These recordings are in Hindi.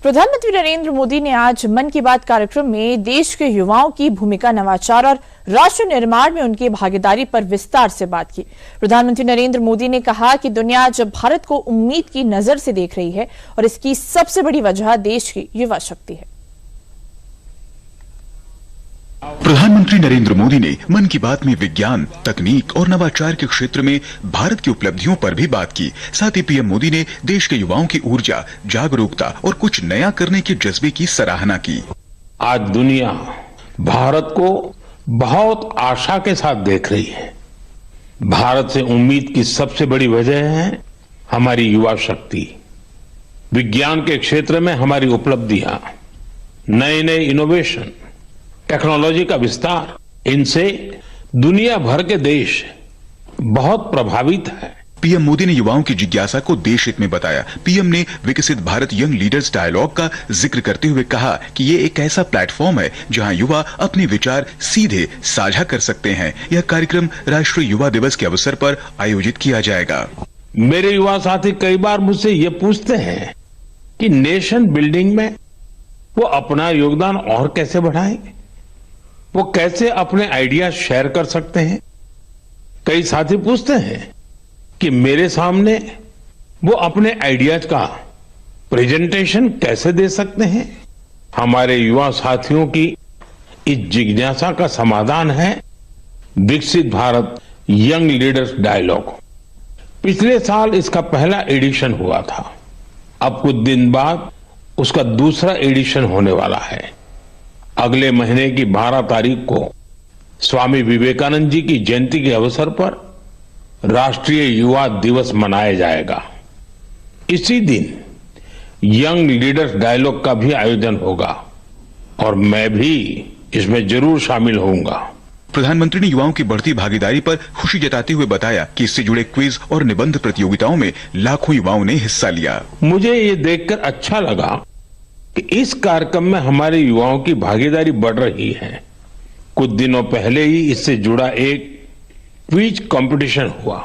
प्रधानमंत्री नरेंद्र मोदी ने आज मन की बात कार्यक्रम में देश के युवाओं की भूमिका, नवाचार और राष्ट्र निर्माण में उनकी भागीदारी पर विस्तार से बात की। प्रधानमंत्री नरेंद्र मोदी ने कहा कि दुनिया आज भारत को उम्मीद की नजर से देख रही है और इसकी सबसे बड़ी वजह देश की युवा शक्ति है। प्रधानमंत्री नरेंद्र मोदी ने मन की बात में विज्ञान, तकनीक और नवाचार के क्षेत्र में भारत की उपलब्धियों पर भी बात की। साथ ही पीएम मोदी ने देश के युवाओं की ऊर्जा, जागरूकता और कुछ नया करने के जज्बे की सराहना की। आज दुनिया भारत को बहुत आशा के साथ देख रही है। भारत से उम्मीद की सबसे बड़ी वजह है हमारी युवा शक्ति। विज्ञान के क्षेत्र में हमारी उपलब्धियां, नए नए इनोवेशन, टेक्नोलॉजी का विस्तार, इनसे दुनिया भर के देश बहुत प्रभावित है। पीएम मोदी ने युवाओं की जिज्ञासा को देश हित में बताया। पीएम ने विकसित भारत यंग लीडर्स डायलॉग का जिक्र करते हुए कहा कि ये एक ऐसा प्लेटफॉर्म है जहां युवा अपने विचार सीधे साझा कर सकते हैं। यह कार्यक्रम राष्ट्रीय युवा दिवस के अवसर पर आयोजित किया जाएगा। मेरे युवा साथी कई बार मुझसे ये पूछते हैं कि नेशन बिल्डिंग में वो अपना योगदान और कैसे बढ़ाएं, वो कैसे अपने आइडिया शेयर कर सकते हैं। कई साथी पूछते हैं कि मेरे सामने वो अपने आइडियाज का प्रेजेंटेशन कैसे दे सकते हैं। हमारे युवा साथियों की इस जिज्ञासा का समाधान है विकसित भारत यंग लीडर्स डायलॉग। पिछले साल इसका पहला एडिशन हुआ था। अब कुछ दिन बाद उसका दूसरा एडिशन होने वाला है। अगले महीने की 12 तारीख को स्वामी विवेकानंद जी की जयंती के अवसर पर राष्ट्रीय युवा दिवस मनाया जाएगा। इसी दिन यंग लीडर्स डायलॉग का भी आयोजन होगा और मैं भी इसमें जरूर शामिल होऊंगा। प्रधानमंत्री ने युवाओं की बढ़ती भागीदारी पर खुशी जताते हुए बताया कि इससे जुड़े क्विज और निबंध प्रतियोगिताओं में लाखों युवाओं ने हिस्सा लिया। मुझे ये देखकर अच्छा लगा कि इस कार्यक्रम में हमारे युवाओं की भागीदारी बढ़ रही है। कुछ दिनों पहले ही इससे जुड़ा एक क्विज कंपटीशन हुआ।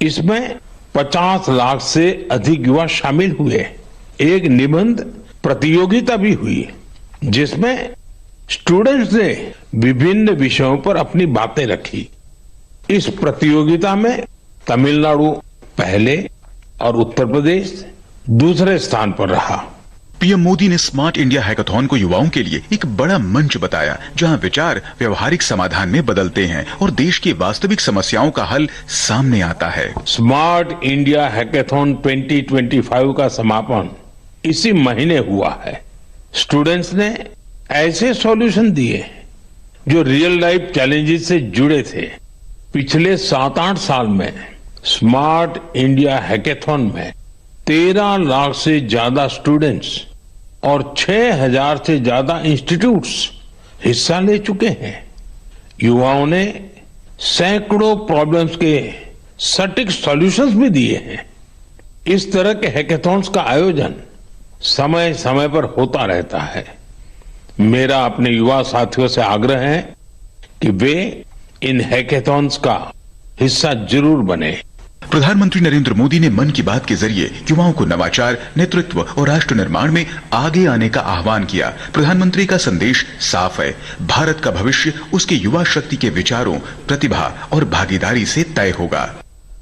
इसमें 50 लाख से अधिक युवा शामिल हुए। एक निबंध प्रतियोगिता भी हुई जिसमें स्टूडेंट्स ने विभिन्न विषयों पर अपनी बातें रखी। इस प्रतियोगिता में तमिलनाडु पहले और उत्तर प्रदेश दूसरे स्थान पर रहा। पीएम मोदी ने स्मार्ट इंडिया हैकाथॉन को युवाओं के लिए एक बड़ा मंच बताया जहां विचार व्यवहारिक समाधान में बदलते हैं और देश की वास्तविक समस्याओं का हल सामने आता है। स्मार्ट इंडिया हैकाथॉन 2025 का समापन इसी महीने हुआ है। स्टूडेंट्स ने ऐसे सॉल्यूशन दिए जो रियल लाइफ चैलेंजेस से जुड़े थे। पिछले 7-8 साल में स्मार्ट इंडिया हैकाथॉन में 13 लाख से ज्यादा स्टूडेंट्स और 6000 से ज्यादा इंस्टीट्यूट्स हिस्सा ले चुके हैं। युवाओं ने सैकड़ों प्रॉब्लम्स के सटीक सॉल्यूशंस भी दिए हैं। इस तरह के हैकाथॉन्स का आयोजन समय समय पर होता रहता है। मेरा अपने युवा साथियों से आग्रह है कि वे इन हैकाथॉन्स का हिस्सा जरूर बने। प्रधानमंत्री नरेंद्र मोदी ने मन की बात के जरिए युवाओं को नवाचार, नेतृत्व और राष्ट्र निर्माण में आगे आने का आह्वान किया। प्रधानमंत्री का संदेश साफ है, भारत का भविष्य उसके युवा शक्ति के विचारों, प्रतिभा और भागीदारी से तय होगा।